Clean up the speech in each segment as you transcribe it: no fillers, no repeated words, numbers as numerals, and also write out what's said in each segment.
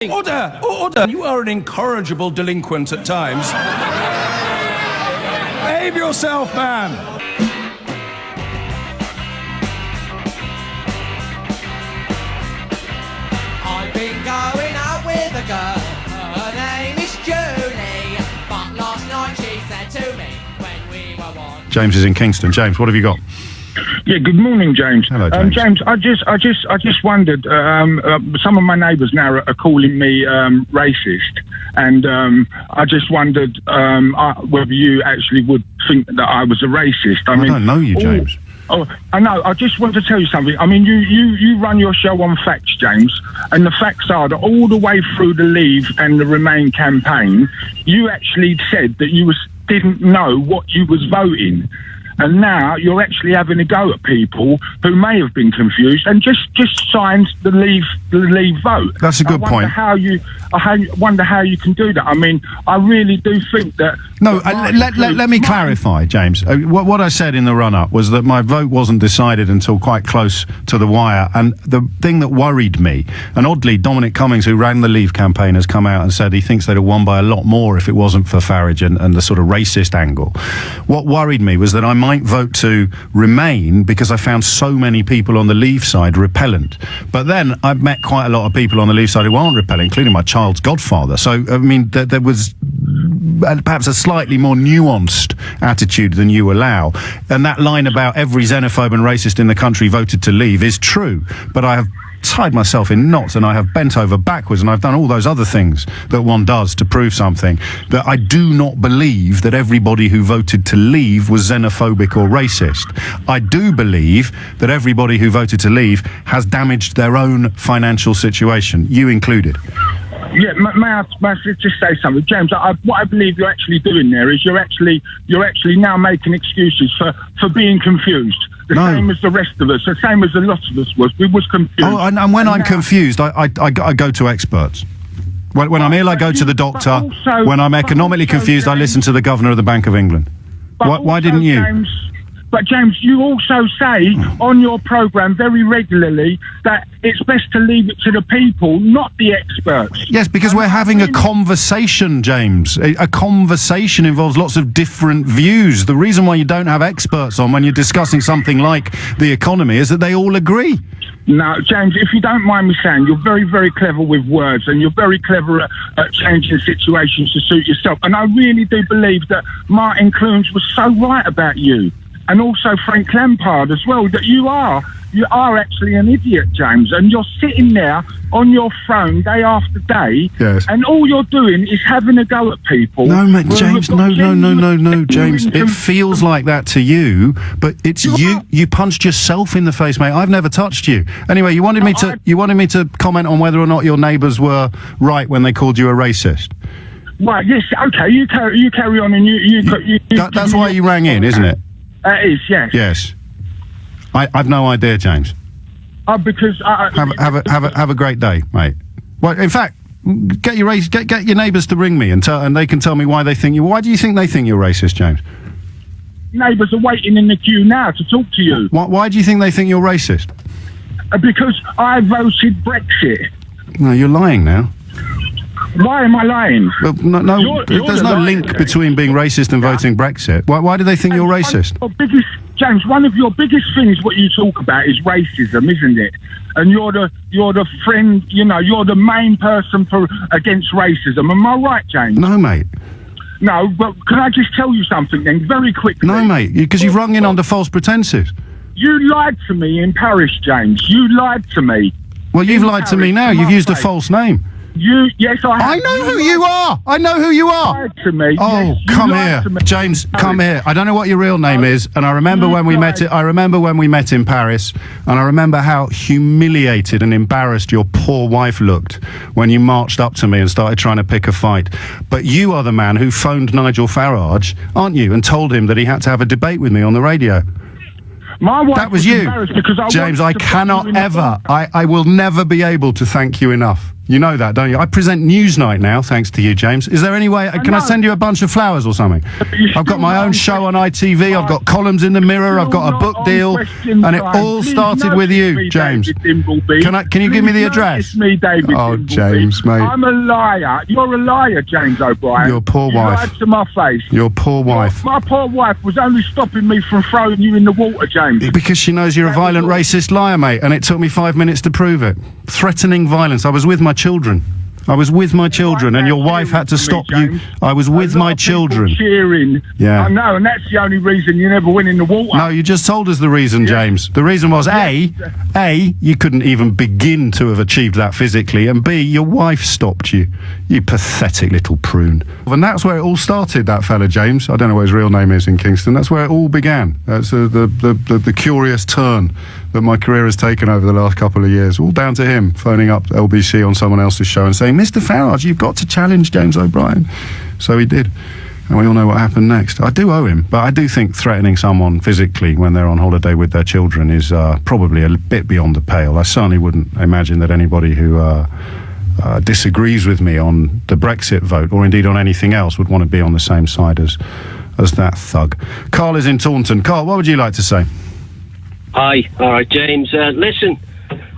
Order! Order! You are an incorrigible delinquent at times. Behave yourself, man! I've been going out with a girl, her name is Julie, but last night she said to me when we were one. James is in Kingston. James, what have you got? Yeah, good morning, James. Hello, James. James, I just wondered. Some of my neighbours now are calling me racist, and I just wondered whether you actually would think that I was a racist. I don't know you, James. Oh, I know. I just want to tell you something. I mean, you run your show on facts, James, and the facts are that all the way through the Leave and the Remain campaign, you actually said that you didn't know what you was voting. And now you're actually having a go at people who may have been confused and just signed the leave vote. That's a good point. I wonder how you can do that. I mean, I really do think that. No, let me clarify, James. What I said in the run-up was that my vote wasn't decided until quite close to the wire. And the thing that worried me, and oddly, Dominic Cummings, who ran the Leave campaign, has come out and said he thinks they'd have won by a lot more if it wasn't for Farage and the sort of racist angle. What worried me was that I might vote to Remain because I found so many people on the Leave side repellent. But then I've met quite a lot of people on the Leave side who aren't repellent, including my child's godfather. So, I mean, there was perhaps a slightly more nuanced attitude than you allow. And that line about every xenophobe and racist in the country voted to leave is true. But I have tied myself in knots and I have bent over backwards and I've done all those other things that one does to prove something, that I do not believe that everybody who voted to leave was xenophobic or racist. I do believe that everybody who voted to leave has damaged their own financial situation, you included. Yeah, may I just say something, James? What I believe you're actually doing there is you're actually now making excuses for being confused. The same as the rest of us, the same as a lot of us was. We was confused. Oh, and when I'm confused, I go to experts. When I'm ill, I go to the doctor. When I'm economically confused, I listen to the Governor of the Bank of England. Why didn't you? But James, you also say on your programme very regularly that it's best to leave it to the people, not the experts. Yes, because we're having a conversation, James. A conversation involves lots of different views. The reason why you don't have experts on when you're discussing something like the economy is that they all agree. No, James, if you don't mind me saying, you're very, very clever with words and you're very clever at changing situations to suit yourself. And I really do believe that Martin Clunes was so right about you. And also Frank Lampard as well, that you are actually an idiot, James, and you're sitting there on your throne day after day, yes, and all you're doing is having a go at people. No, James, no, James. It feels like that to you, but it's you punched yourself in the face, mate. I've never touched you. Anyway, you wanted me to comment on whether or not your neighbours were right when they called you a racist. Right, yes, okay, you carry on, and that's why you rang in, isn't it? It is, yes. Yes. I've no idea, James. Because have a great day, mate. Well, in fact, get your neighbours to ring me and they can tell me why they think you. Why do you think they think you're racist, James? Neighbours are waiting in the queue now to talk to you. Why do you think they think you're racist? Because I voted Brexit. No, you're lying now. Why am I lying? Well, there's no link between being racist and voting Brexit. Why do they think you're racist? James, one of your biggest things what you talk about is racism, isn't it? And you're the friend, you're the main person against racism. Am I right, James? No, mate. No, but can I just tell you something then, very quickly? No, mate, because you've rung in under false pretences. You lied to me in Paris, James. You lied to me. Well, you've lied to me now. You've used a false name. Yes, I have. I know who you are. I know who you are. You lied to me. Oh, yes, come here, James. Come here. I don't know what your real name is, and I remember when we met. I remember when we met in Paris, and I remember how humiliated and embarrassed your poor wife looked when you marched up to me and started trying to pick a fight. But you are the man who phoned Nigel Farage, aren't you, and told him that he had to have a debate with me on the radio. My wife that was you, James. I cannot ever. I will never be able to thank you enough. You know that, don't you? I present Newsnight now, thanks to you, James. Is there any way... Can I send you a bunch of flowers or something? I've got my own show on ITV. I've got columns in the Mirror. I've got a book deal. And it all started with you, James. Can you give me the address? It's me, David Dimbleby. James, mate. I'm a liar. You're a liar, James O'Brien. Your poor wife. You lied to my face. Your poor wife. My poor wife was only stopping me from throwing you in the water, James. Because she knows you're a violent, racist liar, mate, and it took me 5 minutes to prove it. Threatening violence. I was with my children. And your wife had to stop you. I was with my children. Cheering. Yeah. I know, and that's the only reason you never went in the water. No, you just told us the reason, James. The reason was A, you couldn't even begin to have achieved that physically, and B, your wife stopped you. You pathetic little prune. And that's where it all started, that fella, James. I don't know what his real name is in Kingston. That's where it all began. That's the curious turn that my career has taken over the last couple of years. All down to him phoning up LBC on someone else's show and saying, Mr. Farage, you've got to challenge James O'Brien. So he did. And we all know what happened next. I do owe him, but I do think threatening someone physically when they're on holiday with their children is probably a bit beyond the pale. I certainly wouldn't imagine that anybody who disagrees with me on the Brexit vote, or indeed on anything else, would want to be on the same side as that thug. Carl is in Taunton. Carl, what would you like to say? Hi. All right, James. Listen,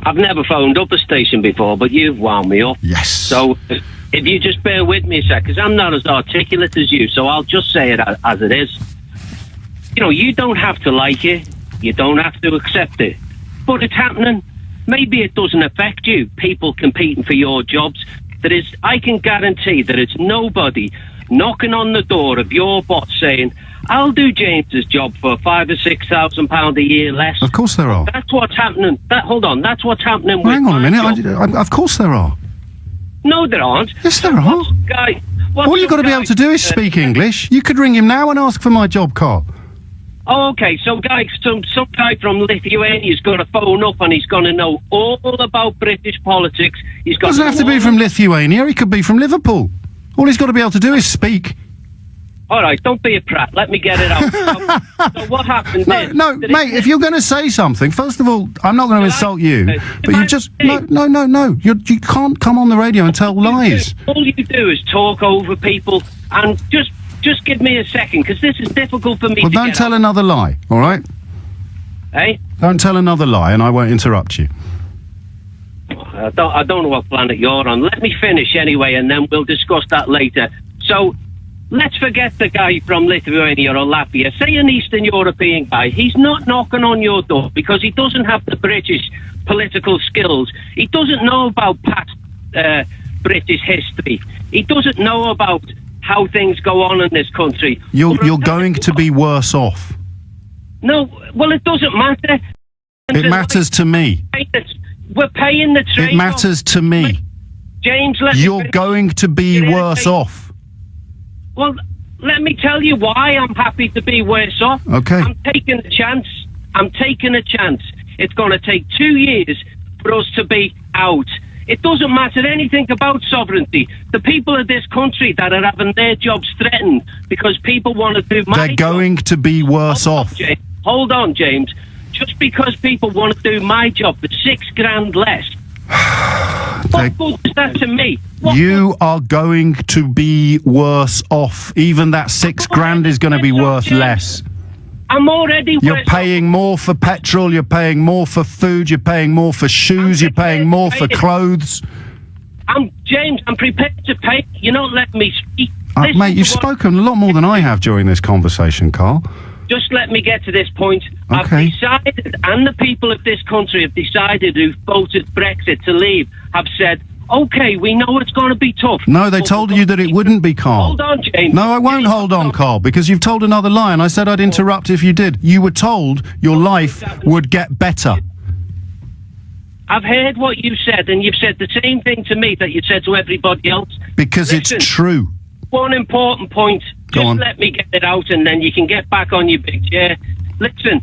I've never phoned up a station before, but you've wound me up. Yes. So if you just bear with me a sec, because I'm not as articulate as you, so I'll just say it as it is. You know, you don't have to like it. You don't have to accept it. But it's happening. Maybe it doesn't affect you, people competing for your jobs. I can guarantee that it's nobody knocking on the door of your boss saying, I'll do James's job for £5,000 or £6,000 a year less. Of course there are. That's what's happening. Hold on, that's what's happening. Hang on a minute. Of course there are. No, there aren't. Yes, there are. All you've got to be able to do is speak English. You could ring him now and ask for my job, Carl. Oh, okay. So, some guy from Lithuania is going to phone up and he's going to know all about British politics. Doesn't have to be from Lithuania. He could be from Liverpool. All he's got to be able to do is speak. All right, don't be a prat. Let me get it out. So what happened is... No, mate, if you're going to say something, first of all, I'm not going to insult you, but you just... No. You can't come on the radio and tell lies. All you do is talk over people and just give me a second, because this is difficult for me to get. Well, don't tell another lie, all right? Hey? Don't tell another lie, and I won't interrupt you. I don't know what planet you're on. Let me finish anyway, and then we'll discuss that later. So... let's forget the guy from Lithuania or Latvia. Say an Eastern European guy. He's not knocking on your door because he doesn't have the British political skills. He doesn't know about past British history. He doesn't know about how things go on in this country. You're going to be worse off. No, well, it doesn't matter. It matters to me. We're paying the trade. It matters to me. James, you're going to be worse off. Well, let me tell you why I'm happy to be worse off. Okay. I'm taking a chance. It's going to take 2 years for us to be out. It doesn't matter anything about sovereignty. The people of this country that are having their jobs threatened because people want to do my job. They're going to be worse off. Hold on, James. Just because people want to do my job for £6,000 less. What good is that to me? You are going to be worse off. Even that £6,000 is going to be worth less. I'm already worse. You're paying more for petrol, you're paying more for food, you're paying more for shoes, you're paying more for clothes. James, I'm prepared to pay. You're not letting me speak. Mate, you've spoken a lot more than I have during this conversation, Carl. Just let me get to this point. Okay. I've decided, and the people of this country have decided, who voted Brexit to leave, have said, OK, we know it's going to be tough. No, they told you that it wouldn't be, Carl. Hold on, James. No, I won't hold on, Carl, because you've told another lie, and I said I'd interrupt if you did. You were told your life would get better. I've heard what you said, and you've said the same thing to me that you said to everybody else. Because it's true. One important point. Just let me get it out, and then you can get back on your big chair. Listen,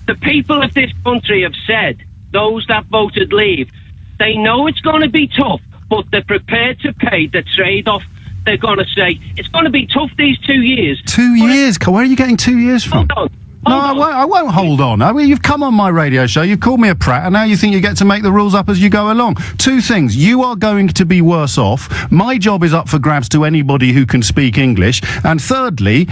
the people of this country have said, those that voted leave, they know it's going to be tough, but they're prepared to pay the trade-off. They're going to say, it's going to be tough these 2 years. 2 years? Where are you getting 2 years from? Hold on. No, I won't hold on. I mean, you've come on my radio show, you've called me a prat, and now you think you get to make the rules up as you go along. Two things. You are going to be worse off. My job is up for grabs to anybody who can speak English. And thirdly,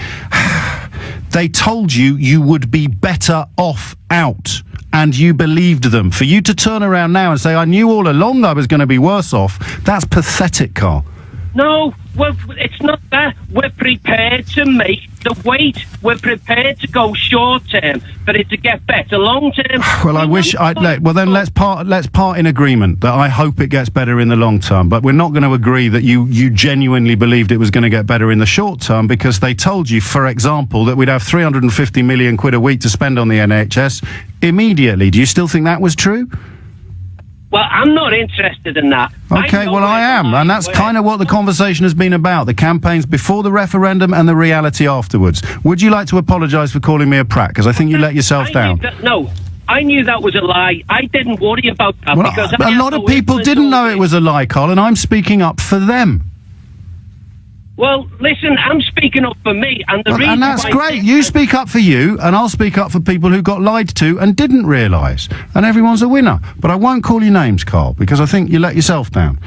they told you you would be better off out. And you believed them. For you to turn around now and say, I knew all along I was going to be worse off, that's pathetic, Carl. No, well, it's not that. We're prepared to make the wait. We're prepared to go short term for it to get better long term. Well, I wish well, then let's part in agreement that I hope it gets better in the long term. But we're not going to agree that you genuinely believed it was going to get better in the short term, because they told you, for example, that we'd have 350 million quid a week to spend on the NHS immediately. Do you still think that was true? Well, I'm not interested in that. Okay, well, I am, and that's kind of what the conversation has been about, the campaigns before the referendum and the reality afterwards. Would you like to apologise for calling me a prat? Because I think you let yourself down. No, I knew that was a lie. I didn't worry about that, well, because a lot of people didn't know it was a lie, Carl, and I'm speaking up for them. Well, listen, I'm speaking up for me, and the reason. And that's great. You speak up for you, and I'll speak up for people who got lied to and didn't realise. And everyone's a winner. But I won't call you names, Carl, because I think you let yourself down.